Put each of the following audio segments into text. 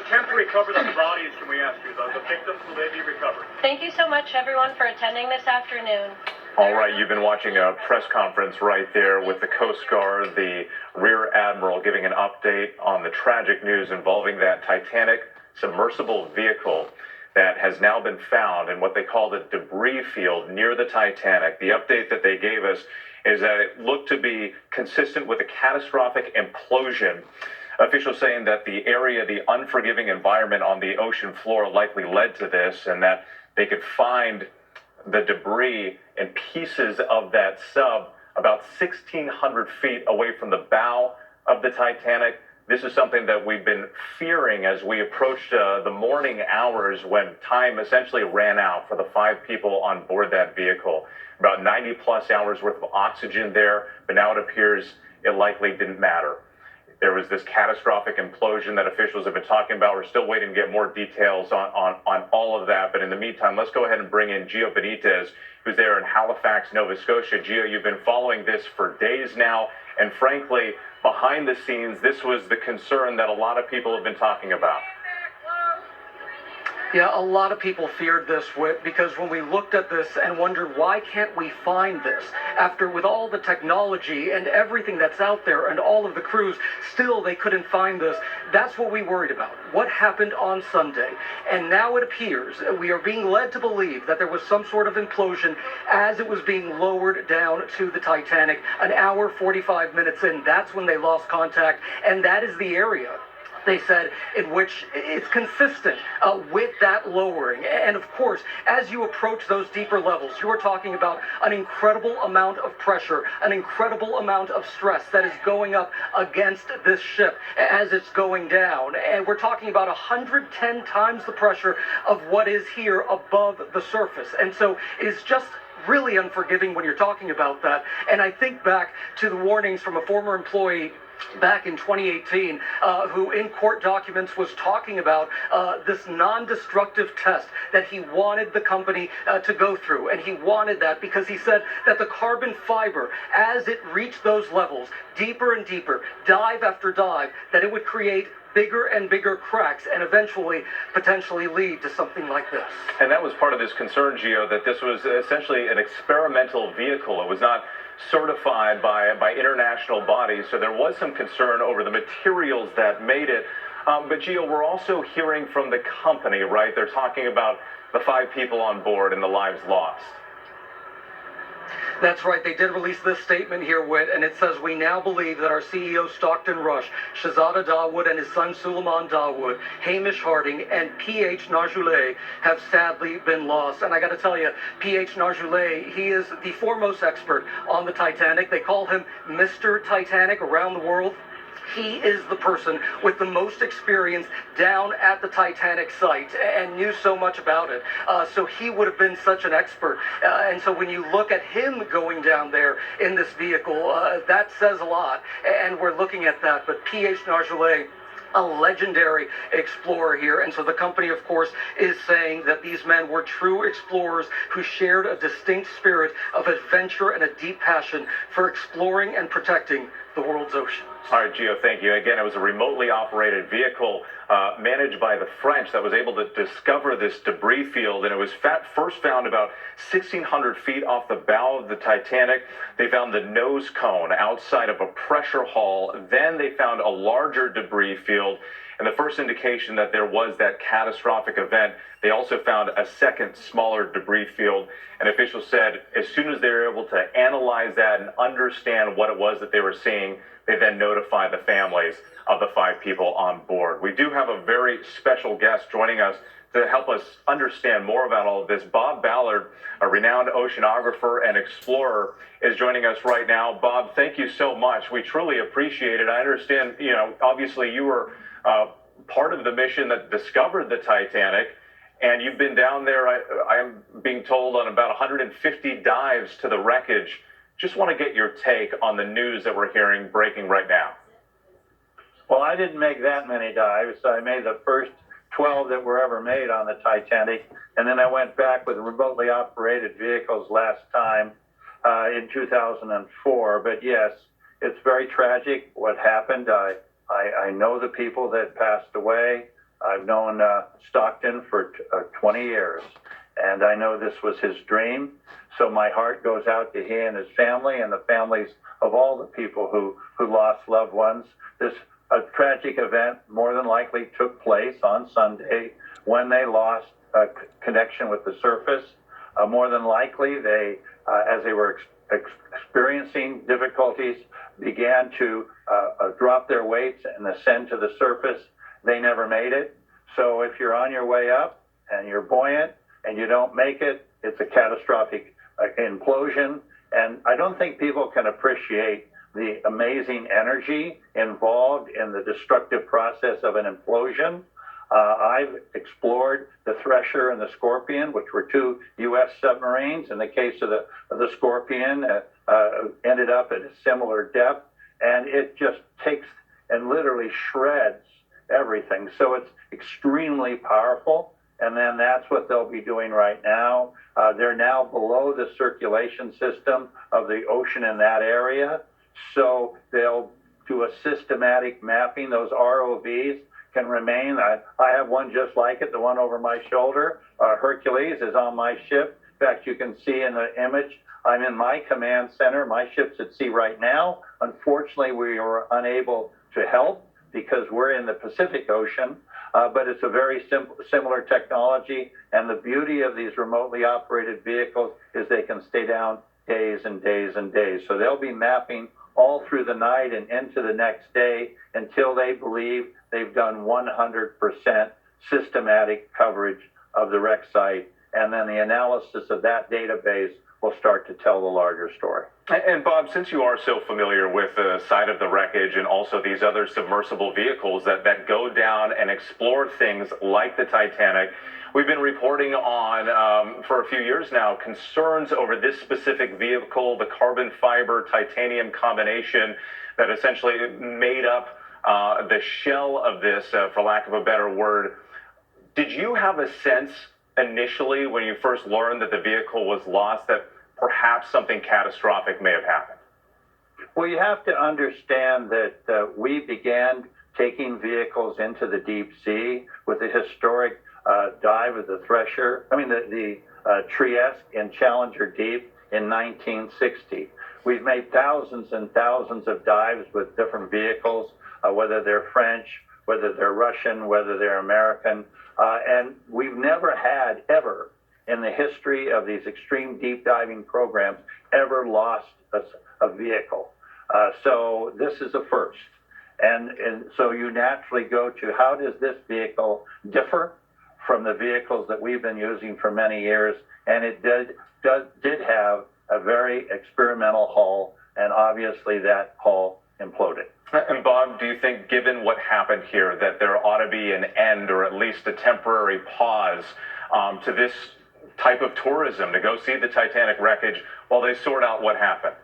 attempt to recover the bodies, can we ask you, the victims, will they be recovered? Thank you so much, everyone, for attending this afternoon. All right, you've been watching a press conference right there with the Coast Guard, the Rear Admiral giving an update on the tragic news involving that Titanic submersible vehicle that has now been found in what they call the debris field near the Titanic. The update that they gave us is that it looked to be consistent with a catastrophic implosion. Officials saying that the area, the unforgiving environment on the ocean floor likely led to this, and that they could find the debris and pieces of that sub about 1,600 feet away from the bow of the Titanic. This is something that we've been fearing as we approached the morning hours when time essentially ran out for the 5 people on board that vehicle. About 90 plus hours worth of oxygen there, but now it appears it likely didn't matter. There was this catastrophic implosion that officials have been talking about. We're still waiting to get more details on all of that. But in the meantime, let's go ahead and bring in Gio Benitez, who's there in Halifax, Nova Scotia. Gio, you've been following this for days now. And frankly, behind the scenes, this was the concern that a lot of people have been talking about. Yeah, a lot of people feared this, Whit, because when we looked at this and wondered, why can't we find this? After, with all the technology and everything that's out there and all of the crews, still they couldn't find this. That's what we worried about. What happened on Sunday? And now it appears we are being led to believe that there was some sort of implosion as it was being lowered down to the Titanic. An hour, 45 minutes in, that's when they lost contact, and that is the area, they said, in which it's consistent with that lowering. And of course, as you approach those deeper levels, you are talking about an incredible amount of pressure, an incredible amount of stress that is going up against this ship as it's going down. And we're talking about 110 times the pressure of what is here above the surface. And so it is just really unforgiving when you're talking about that. And I think back to the warnings from a former employee back in 2018, who in court documents was talking about this non-destructive test that he wanted the company to go through. And he wanted that because he said that the carbon fiber, as it reached those levels, deeper and deeper, dive after dive, that it would create bigger and bigger cracks and eventually potentially lead to something like this. And that was part of this concern, Gio, that this was essentially an experimental vehicle. It was not certified by international bodies, so there was some concern over the materials that made it. But Gio, we're also hearing from the company, right? They're talking about the 5 people on board and the lives lost. That's right. They did release this statement here, Whit, and it says, "We now believe that our CEO Stockton Rush, Shahzada Dawood and his son Suleiman Dawood, Hamish Harding, and P.H. Narjoulay have sadly been lost." And I got to tell you, P.H. Narjoulay, he is the foremost expert on the Titanic. They call him Mr. Titanic around the world. He is the person with the most experience down at the Titanic site and knew so much about it. So he would have been such an expert. And so when you look at him going down there in this vehicle, that says a lot. And we're looking at that. But P.H. Narjoulay, a legendary explorer here. And so the company, of course, is saying that these men were true explorers who shared a distinct spirit of adventure and a deep passion for exploring and protecting the world's oceans. All right, Gio, thank you. Again, it was a remotely operated vehicle managed by the French that was able to discover this debris field, and it was first found about 1,600 feet off the bow of the Titanic. They found the nose cone outside of a pressure hull. Then they found a larger debris field, and the first indication that there was that catastrophic event. They also found a second, smaller debris field, and officials said as soon as they were able to analyze that and understand what it was that they were seeing, they then notified the families of the 5 people on board. We do have a very special guest joining us to help us understand more about all of this. Bob Ballard, a renowned oceanographer and explorer, is joining us right now. Bob, thank you so much. We truly appreciate it. I understand, obviously you were part of the mission that discovered the Titanic, and you've been down there, I am being told, on about 150 dives to the wreckage. Just want to get your take on the news that we're hearing breaking right now. Well, I didn't make that many dives. I made the first 12 that were ever made on the Titanic, and then I went back with remotely operated vehicles last time in 2004. But yes, it's very tragic what happened. I know the people that passed away. I've known Stockton for 20 years, and I know this was his dream. So my heart goes out to he and his family and the families of all the people who lost loved ones. This tragic event more than likely took place on Sunday when they lost connection with the surface. More than likely, they, as they were experiencing difficulties, began to drop their weights and ascend to the surface. They never made it. So if you're on your way up and you're buoyant and you don't make it, it's a catastrophic implosion. And I don't think people can appreciate the amazing energy involved in the destructive process of an implosion. I've explored the Thresher and the Scorpion, which were two U.S. submarines. In the case of the Scorpion, ended up at a similar depth, and it just takes and literally shreds everything. So it's extremely powerful, and then that's what they'll be doing right now. They're now below the circulation system of the ocean in that area, so they'll do a systematic mapping. Those ROVs can remain. I have one just like it, the one over my shoulder. Hercules is on my ship. In fact, you can see in the image, I'm in my command center. My ship's at sea right now. Unfortunately, we were unable to help because we're in the Pacific Ocean, but it's a very similar technology. And the beauty of these remotely operated vehicles is they can stay down days and days and days. So they'll be mapping all through the night and into the next day until they believe they've done 100% systematic coverage of the wreck site. And then the analysis of that database will start to tell the larger story. And Bob, since you are so familiar with the site of the wreckage and also these other submersible vehicles that go down and explore things like the Titanic, we've been reporting on for a few years now concerns over this specific vehicle, the carbon fiber titanium combination that essentially made up the shell of this, for lack of a better word. Did you have a sense initially when you first learned that the vehicle was lost that perhaps something catastrophic may have happened? Well, you have to understand that we began taking vehicles into the deep sea with the historic dive of the Thresher, the Trieste in Challenger Deep in 1960. We've made thousands and thousands of dives with different vehicles, whether they're French, whether they're Russian, whether they're American, and we've never had ever in the history of these extreme deep diving programs ever lost a vehicle. So this is a first. And so you naturally go to how does this vehicle differ from the vehicles that we've been using for many years? And it did have a very experimental hull, and obviously that hull imploded. And Bob, do you think, given what happened here, that there ought to be an end or at least a temporary pause to this type of tourism to go see the Titanic wreckage while they sort out what happened?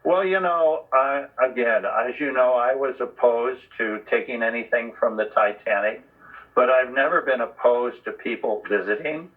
Well, again, as you know, I was opposed to taking anything from the Titanic, but I've never been opposed to people visiting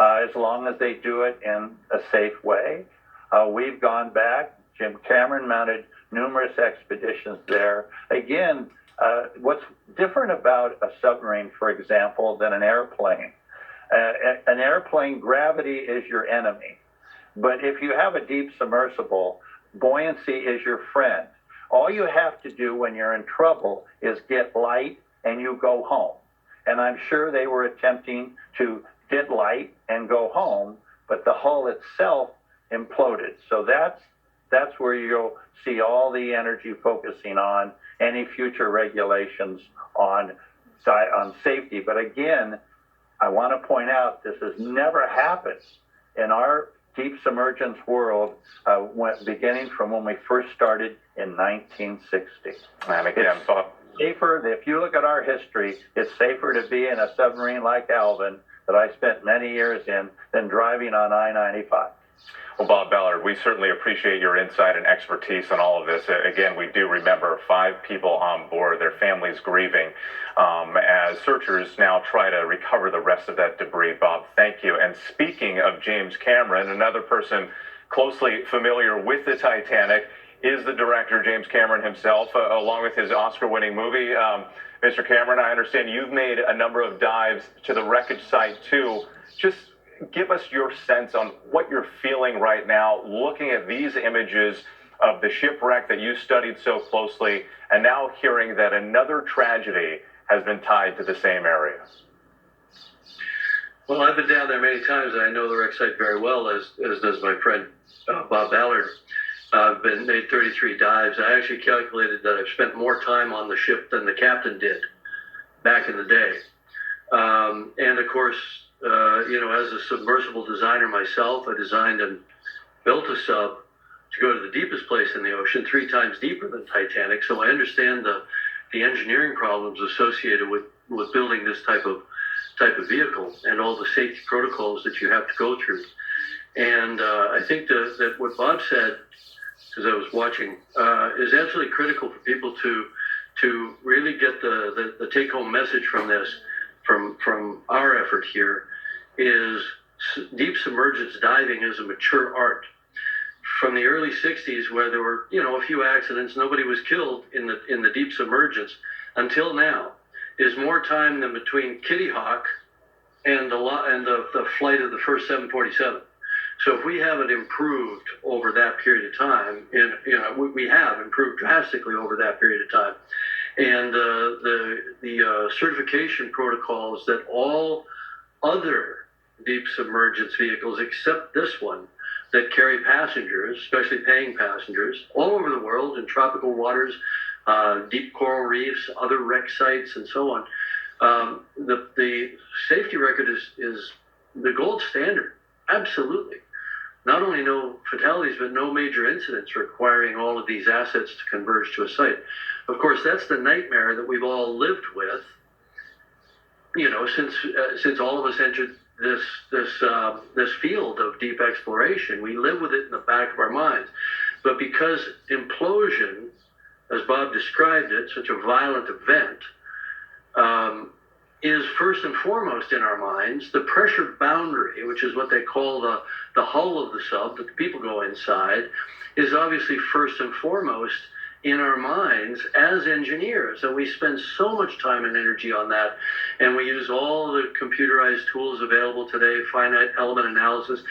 as long as they do it in a safe way. We've gone back. Jim Cameron mounted numerous expeditions there. Again, what's different about a submarine, for example, than an airplane? An airplane, gravity is your enemy. But if you have a deep submersible, buoyancy is your friend. All you have to do when you're in trouble is get light and you go home. And I'm sure they were attempting to get light and go home, but the hull itself imploded. So that's where you'll see all the energy focusing on any future regulations on safety. But again, I want to point out this has never happened in our deep submergence world, beginning from when we first started in 1960. And again, Bob, safer, if you look at our history, it's safer to be in a submarine like Alvin that I spent many years in than driving on I-95. Well, Bob Ballard, we certainly appreciate your insight and expertise on all of this. Again, we do remember 5 people on board, their families grieving, as searchers now try to recover the rest of that debris. Bob, thank you. And speaking of James Cameron, another person closely familiar with the Titanic is the director, James Cameron himself, along with his Oscar-winning movie. Mr. Cameron, I understand you've made a number of dives to the wreckage site, too. Just give us your sense on what you're feeling right now, looking at these images of the shipwreck that you studied so closely, and now hearing that another tragedy has been tied to the same area. Well, I've been down there many times, and I know the wreck site very well, as does my friend Bob Ballard. I've made 33 dives. I actually calculated that I've spent more time on the ship than the captain did back in the day. And of course, as a submersible designer myself, I designed and built a sub to go to the deepest place in the ocean, 3 times deeper than Titanic. So I understand the engineering problems associated with building this type of vehicle and all the safety protocols that you have to go through. And I think that what Bob said, because I was watching, is absolutely critical for people to really get the take-home message from this, from our effort here, is deep submergence diving is a mature art. From the early 60s, where there were a few accidents, nobody was killed in the deep submergence, until now, is more time than between Kitty Hawk and the flight of the first 747. So if we haven't improved over that period of time, and we have improved drastically over that period of time, and the certification protocols that all other deep submergence vehicles, except this one, that carry passengers, especially paying passengers, all over the world in tropical waters, deep coral reefs, other wreck sites, and so on. The safety record is the gold standard. Absolutely. Not only no fatalities, but no major incidents requiring all of these assets to converge to a site. Of course, that's the nightmare that we've all lived with, since all of us entered this field of deep exploration. We live with it in the back of our minds. But because implosion, as Bob described it, such a violent event, is first and foremost in our minds, the pressure boundary, which is what they call the hull of the sub, that the people go inside, is obviously first and foremost in our minds as engineers. And we spend so much time and energy on that. And we use all the computerized tools available today, finite element analysis.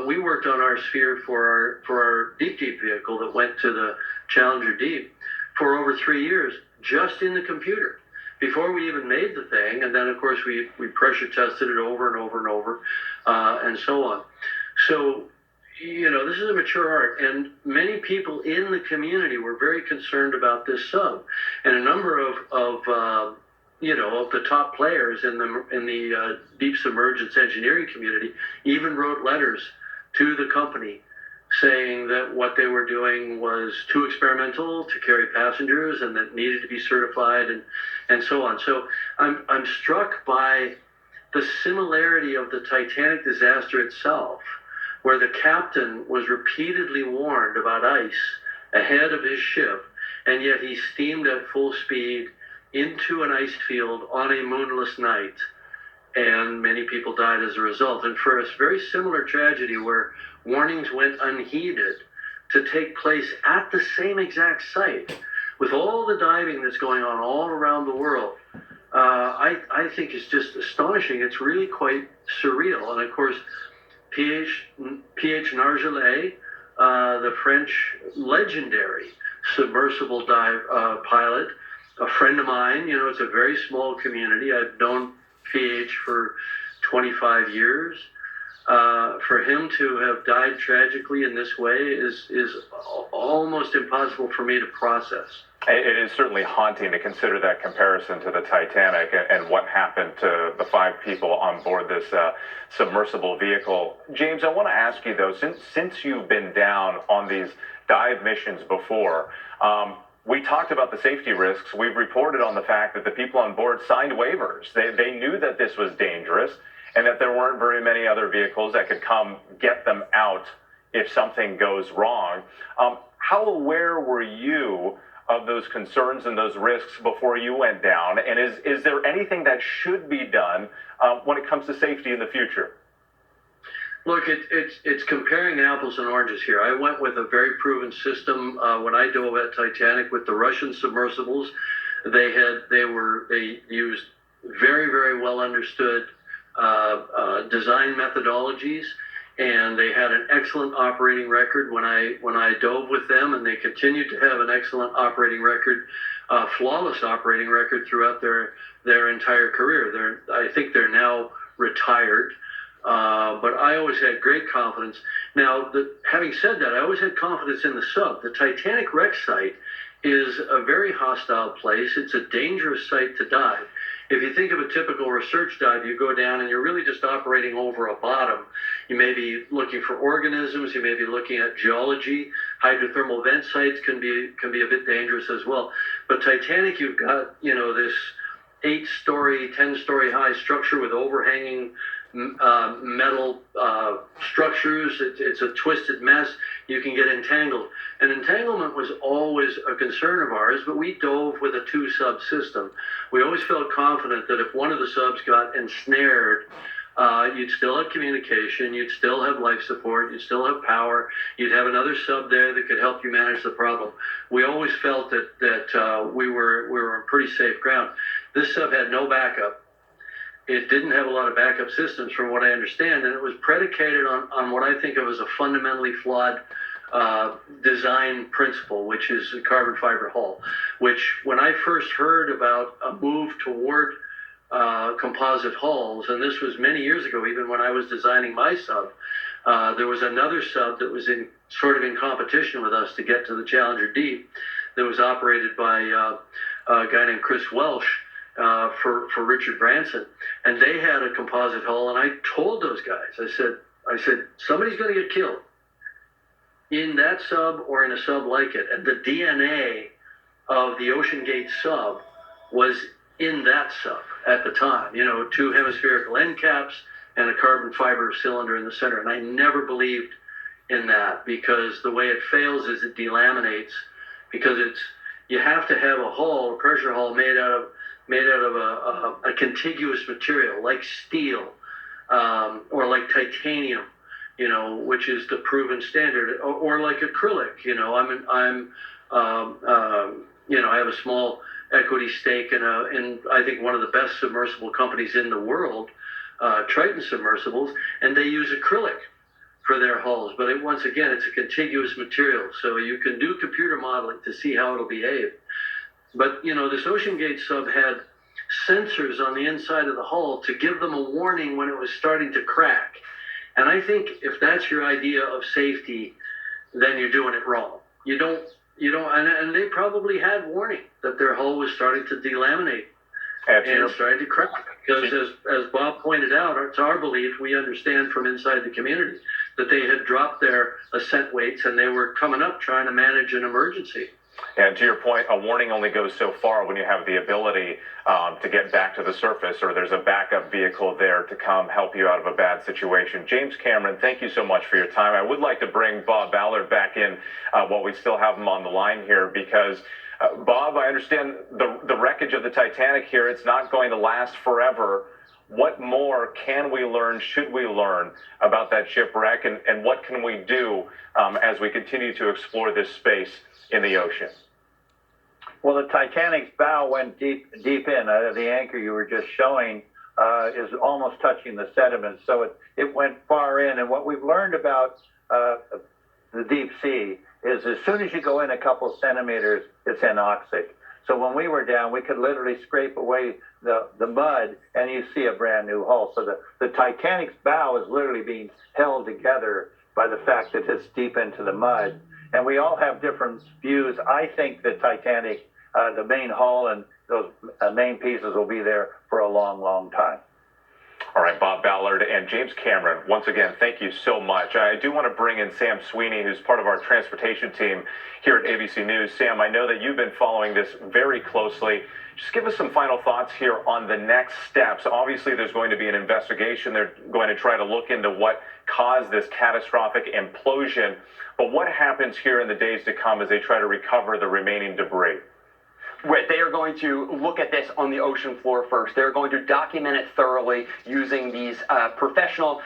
We worked on our sphere for our deep vehicle that went to the Challenger Deep for over 3 years, just in the computer, before we even made the thing. And then, of course, we pressure tested it over and over and over, and so on. So, this is a mature art, and many people in the community were very concerned about this sub, and a number of the top players in the deep submergence engineering community even wrote letters to the company saying that what they were doing was too experimental to carry passengers and that needed to be certified and so on. So I'm struck by the similarity of the Titanic disaster itself, where the captain was repeatedly warned about ice ahead of his ship, and yet he steamed at full speed into an ice field on a moonless night, and many people died as a result. And for a very similar tragedy where warnings went unheeded to take place at the same exact site, with all the diving that's going on all around the world, I think it's just astonishing. It's really quite surreal. And of course, P.H. Nargeolet, the French legendary submersible dive pilot, a friend of mine. It's a very small community. I've known P.H. for 25 years. For him to have died tragically in this way is almost impossible for me to process. It is certainly haunting to consider that comparison to the Titanic and what happened to the 5 people on board this submersible vehicle. James, I want to ask you, though, since you've been down on these dive missions before, we talked about the safety risks. We've reported on the fact that the people on board signed waivers. They knew that this was dangerous and that there weren't very many other vehicles that could come get them out if something goes wrong. How aware were you of those concerns and those risks before you went down? And is there anything that should be done when it comes to safety in the future? Look, it's comparing apples and oranges here. I went with a very proven system when I dove at Titanic with the Russian submersibles. They used very well understood design methodologies, and they had an excellent operating record when I dove with them, and they continued to have an excellent operating record, flawless operating record throughout their entire career. I think they're now retired. But I always had great confidence. Now, having said that, I always had confidence in the sub. The Titanic wreck site is a very hostile place. It's a dangerous site to dive. If you think of a typical research dive, you go down and you're really just operating over a bottom. You may be looking for organisms. You may be looking at geology. Hydrothermal vent sites can be a bit dangerous as well. But Titanic, you've got, this 8-story, 10-story high structure with overhanging metal structures. It's a twisted mess. You can get entangled. And entanglement was always a concern of ours, but we dove with a 2-sub system. We always felt confident that if one of the subs got ensnared, you'd still have communication, you'd still have life support, you'd still have power, you'd have another sub there that could help you manage the problem. We always felt that we were on pretty safe ground. This sub had no backup. It didn't have a lot of backup systems from what I understand, and it was predicated on what I think of as a fundamentally flawed design principle, which is a carbon fiber hull, which when I first heard about a move toward composite hulls, and this was many years ago, even when I was designing my sub, there was another sub that was in competition with us to get to the Challenger Deep that was operated by a guy named Chris Welsh, for Richard Branson, and they had a composite hull, and I told those guys, I said, somebody's going to get killed in that sub or in a sub like it, and the DNA of the Ocean Gate sub was in that sub at the time, 2 hemispherical end caps and a carbon fiber cylinder in the center, and I never believed in that, because the way it fails is it delaminates, because you have to have a hull, a pressure hull made out of a contiguous material like steel or like titanium, which is the proven standard, or like acrylic. I have a small equity stake in I think one of the best submersible companies in the world, Triton Submersibles, and they use acrylic for their hulls. But once again, it's a contiguous material, so you can do computer modeling to see how it'll behave. But, this Ocean Gate sub had sensors on the inside of the hull to give them a warning when it was starting to crack. And I think if that's your idea of safety, then you're doing it wrong. You don't, and they probably had warning that their hull was starting to delaminate and starting to crack. Because as Bob pointed out, it's our belief, we understand from inside the community, that they had dropped their ascent weights and they were coming up trying to manage an emergency. And to your point, a warning only goes so far when you have the ability to get back to the surface, or there's a backup vehicle there to come help you out of a bad situation. James Cameron, thank you so much for your time. I would like to bring Bob Ballard back in while we still have him on the line here, because Bob, I understand the wreckage of the Titanic here, it's not going to last forever. What more can we learn, should we learn about that shipwreck, and what can we do as we continue to explore this space in the ocean? Well, the Titanic's bow went deep in. The anchor you were just showing is almost touching the sediment, so it went far in. And what we've learned about the deep sea is as soon as you go in a couple centimeters, it's anoxic. So when we were down, we could literally scrape away the mud and you see a brand new hull. So the Titanic's bow is literally being held together by the fact that it's deep into the mud. And we all have different views. I think the Titanic, the main hull and those main pieces will be there for a long, long time. All right, Bob Ballard and James Cameron, once again, thank you so much. I do want to bring in Sam Sweeney, who's part of our transportation team here at ABC News. Sam, I know that you've been following this very closely. Just give us some final thoughts here on the next steps. Obviously, there's going to be an investigation. They're going to try to look into what caused this catastrophic implosion. But what happens here in the days to come as they try to recover the remaining debris? They are going to look at this on the ocean floor first. They're going to document it thoroughly using these professional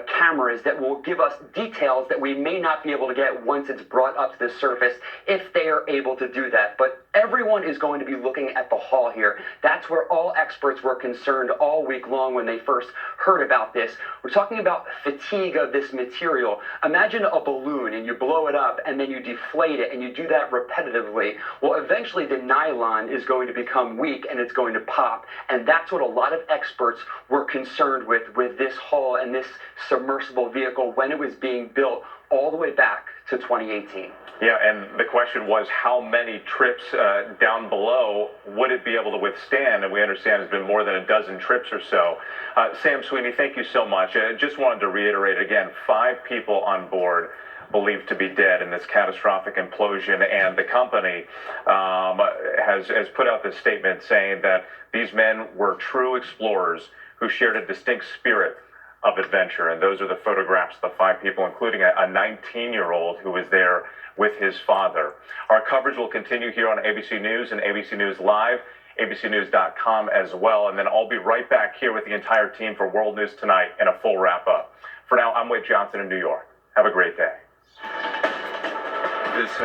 cameras that will give us details that we may not be able to get once it's brought up to the surface, if they are able to do that. But everyone is going to be looking at the hull here. That's where all experts were concerned all week long when they first heard about this. We're talking about fatigue of this material. Imagine a balloon and you blow it up and then you deflate it, and you do that repetitively. Well, eventually the nylon is going to become weak and it's going to pop. And that's what a lot of experts were concerned with this hull and this submersible vehicle when it was being built all the way back to 2018. Yeah, and the question was how many trips down below would it be able to withstand? And we understand it's been more than a dozen trips or so. Sam Sweeney, thank you so much. I just wanted to reiterate again, 5 people on board believed to be dead in this catastrophic implosion, and the company has put out this statement saying that these men were true explorers who shared a distinct spirit of adventure. And those are the photographs of the 5 people, including a 19-year-old who was there with his father. Our coverage will continue here on ABC News and ABC News Live, abcnews.com as well. And then I'll be right back here with the entire team for World News Tonight and a full wrap-up. For now, I'm Wade Johnson in New York. Have a great day. This has